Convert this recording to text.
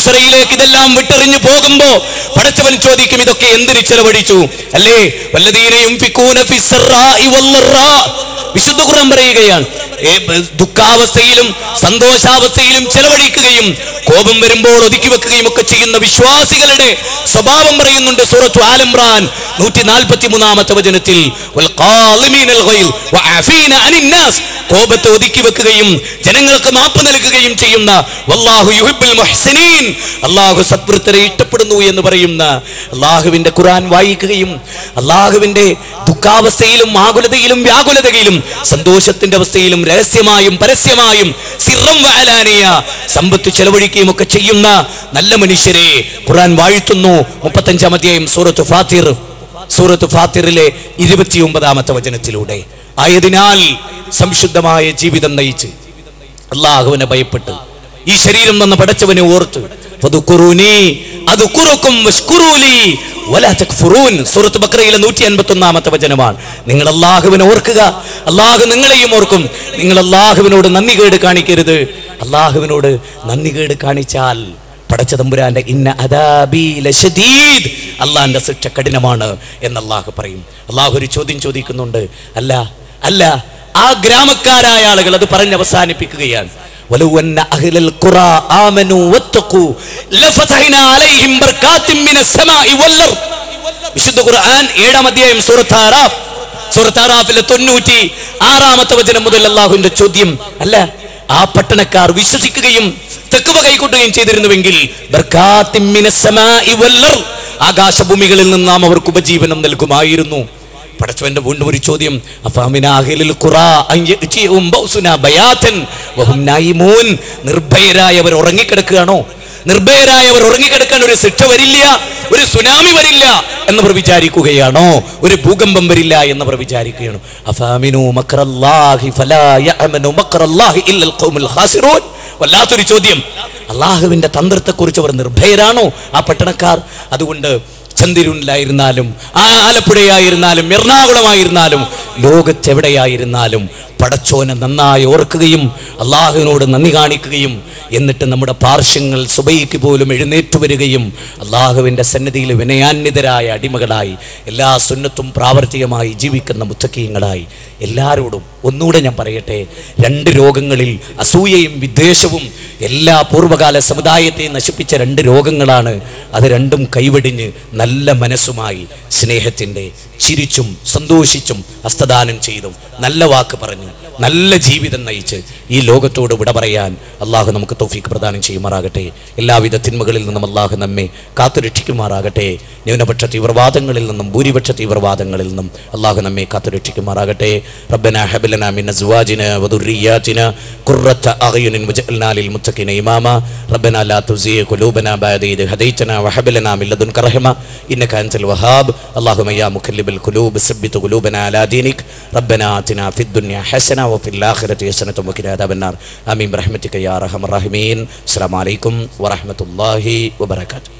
മഹ്ശറയിലേക്ക് ഇതെല്ലാം വിട്ടെറിഞ്ഞു പോകുമ്പോ പടച്ചവൻ ചോദിക്കും, ഇതൊക്കെ എന്തിന് ചെലവഴിച്ചു? അല്ലേ? വല്ലദീന യുൻഫിഖൂന ഫിസ്സറാഇ വല്ലറാ. വിശുദ്ധ ഖുർആൻ പറയുകയാണ്, ദുഃഖാവസ്ഥയിലും സന്തോഷാവസ്ഥയിലും ചെലവഴിക്കുകയും കോപം വരുമ്പോൾ ഒതുക്കി വെക്കുകയും ഒക്കെ ചെയ്യുന്ന വിശ്വാസികളുടെ സ്വഭാവം പറയുന്നുണ്ട് സൂറത്തു ആൽ ഇംറാൻ 143-ാമത്തെ വചനത്തിൽ. കോപത്തെ ഒതുക്കി വെക്കുകയും ജനങ്ങൾക്ക് മാപ്പ് നൽകുകയും ചെയ്യുന്ന വല്ലാഹു യുഹിബ്ബുൽ മുഹ്സിനീൻ, അല്ലാഹു സത്വൃത്തരെ ഇഷ്ടപ്പെടുന്നു എന്ന് പറയുന്ന അല്ലാഹുവിന്റെ ഖുർആൻ വായിക്കുകയും അല്ലാഹുവിന്റെ ദുഃഖാവസ്ഥയിലും ആകുലതയിലും വ്യാകുലതയിലും സന്തോഷത്തിന്റെ അവസ്ഥയിലും രഹസ്യമായും പരസ്യമായും സിർറം വഅലാനിയ സമ്പത്ത് ചെലവഴിക്കുകയും ഒക്കെ ചെയ്യുന്ന നല്ല മനുഷ്യരെ ഖുർആൻ വാഴ്ത്തുന്നു. 35-ാം അധ്യായം സൂറത്ത് ഫാത്തിറിലെ 29-ാമത്തെ വചനത്തിലൂടെ. ആയതിനാൽ സംശുദ്ധമായ ജീവിതം നയിച്ച് അല്ലാഹുവിനെ ഭയപ്പെട്ട് ഈ ശരീരം തന്ന പടച്ചവനെ ഓർത്ത് സൂറത്ത് ബഖറയിലെ 151-ാമത്തെ വചനമാണ്. നിങ്ങൾ അല്ലാഹുവിനെ ഓർക്കുക, അല്ലാഹു നിങ്ങളെയും ഓർക്കും. നിങ്ങൾ അല്ലാഹുവിനോട് നന്ദികേട് കാണിക്കരുത്. അല്ലാഹുവിനോട് നന്ദികേട് കാണിച്ചാൽ പടച്ച തമ്പുരാന്റെ ഇന്ന അദാബി ലശദീദ്, അല്ലാഹുവിന്റെ ശിക്ഷ കഠിനമാണ് എന്ന് അല്ലാഹു പറയും. അല്ലാഹു ഒരു ചോദ്യം ചോദിക്കുന്നുണ്ട്. അല്ല ആ ഗ്രാമക്കാരായ ആളുകൾ അത് പറഞ്ഞ് അവസാനിപ്പിക്കുകയാണ്. വലൗ അന്ന അഹ്ലൽ ഖുറാ ആമനൂ വത്തഖൂ ലഫതഹ്നാ അലൈഹിം ബർകാത്തിൻ മിനസ് സമാഇ വൽ അർദ്. വിശുദ്ധ ഖുർആൻ 7-ാം അധ്യായം സൂറത്ത് ആറാഫിലെ 96-ാമത്തെ വചനം മുതൽ അല്ലാഹുവിന്റെ ചോദ്യം, അല്ല ആ പട്ടണക്കാർ വിശ്വസിക്കുകയും തഖ്വ കൈക്കൊള്ളുകയും ചെയ്തിരുന്നുവെങ്കിൽ ബർകാത്തിൻ മിനസ് സമാഇ വൽ അർദ്, ആകാശഭൂമികളിൽ നിന്ന് നാം അവർക്ക് ഉപജീവനം നൽകുമായിരുന്നു. പടച്ചവന്റെ വീണ്ടും ഒരു ചോദ്യം, നിർഭയരായവർ ഉറങ്ങിക്കിടക്കുകയാണോ? നിർഭയരായവർ ഉറങ്ങിക്കിടക്കാൻ ഒരു ശിക്ഷ വരില്ല, ഒരു സുനാമി വരില്ല എന്നവർ വിചാരിക്കുകയാണോ? ഒരു ഭൂകമ്പം വരില്ല എന്നവർ വിചാരിക്കുകയാണോ? അഫാമിനു മക്റല്ലാഹി ഫലാ യഅമനു മക്റല്ലാഹി ഇല്ലൽ ഖൗമുൽ ഖാസിറൂൻ. വല്ലാത്തൊരു ചോദ്യം. അല്ലാഹുവിന്റെ തന്ത്രത്തെക്കുറിച്ച് അവർ നിർഭയരാണോ ആ പട്ടണക്കാർ? അതുകൊണ്ട് ചന്ദിരൂരിലായിരുന്നാലും ആലപ്പുഴയായിരുന്നാലും എറണാകുളമായിരുന്നാലും ലോകത്തെവിടെയായിരുന്നാലും പടച്ചോനെ നന്നായി ഓർക്കുകയും അള്ളാഹുവിനോട് നന്ദി കാണിക്കുകയും എന്നിട്ട് നമ്മുടെ പാർശ്വങ്ങൾ സുബൈക്ക് പോലും എഴുന്നേറ്റു വരികയും അള്ളാഹുവിൻ്റെ സന്നിധിയിൽ വിനയാന്വിതരായ അടിമകളായി എല്ലാ സുന്നത്തും പ്രാവർത്തികമായി ജീവിക്കുന്ന മുത്തക്കീങ്ങളായി എല്ലാവരോടും ഒന്നുകൂടെ ഞാൻ പറയട്ടെ, 2 രോഗങ്ങളിൽ അസൂയയും വിദ്വേഷവും എല്ലാ പൂർവ്വകാല സമുദായത്തെയും നശിപ്പിച്ച 2 രോഗങ്ങളാണ്. അത് രണ്ടും കൈവെടിഞ്ഞ് നല്ല മനസ്സുമായി സ്നേഹത്തിൻ്റെ ചിരിച്ചും സന്തോഷിച്ചും ഹസ്തദാനം ചെയ്തും നല്ല വാക്ക് പറഞ്ഞു നല്ല ജീവിതം നയിച്ച് ഈ ലോകത്തോട് വിട പറയാൻ അള്ളാഹു നമുക്ക് തൗഫീഖ് പ്രദാനം ചെയ്യുമാറാകട്ടെ. എല്ലാവിധ തിന്മകളിൽ നിന്നും അള്ളാഹു നമ്മെ കാത്തുരക്ഷിക്കുമാറാകട്ടെ. ന്യൂനപക്ഷ തീവ്രവാദങ്ങളിൽ നിന്നും ഭൂരിപക്ഷ തീവ്രവാദങ്ങളിൽ നിന്നും അള്ളാഹു നമ്മെ കാത്തുരക്ഷിക്കുമാറാകട്ടെ. റബ്ബനാ ഹബ് ലനാ മിൻ അസ്വാജിനാ വദുർരിയാതിനാ ഖുർറത അഅ്യുനിൻ വജഅൽനാ ലിൽ മുത്തഖീന ഇമാമാ. റബ്ബനാ ലാ തുസിഗ് ഖുലൂബനാ ബഅദ ഇദ് ഹദൈതനാ വഹബ് ലനാ മിൻ ലദുൻക റഹ്മ ഇന്നക അൻതൽ വഹാബ്. അല്ലാഹുമ്മ യാ മുഖല്ലിബൽ ഖുലൂബ് സബ്ബിത് ഖുലൂബനാ അലാ ദീനിക്. റബ്ബനാ ആതിനാ ഫിദ് ദുനിയ ഹസന വഫിൽ ആഖിറതി ഹസനത വഖിനാ അദാബന്നാർ. ആമീൻ ബിറഹ്മതിക യാ അർഹമർ റഹീമീൻ. അസ്സലാമു അലൈക്കും വറഹ്മത്തുള്ളാഹി വബറകാതുഹു.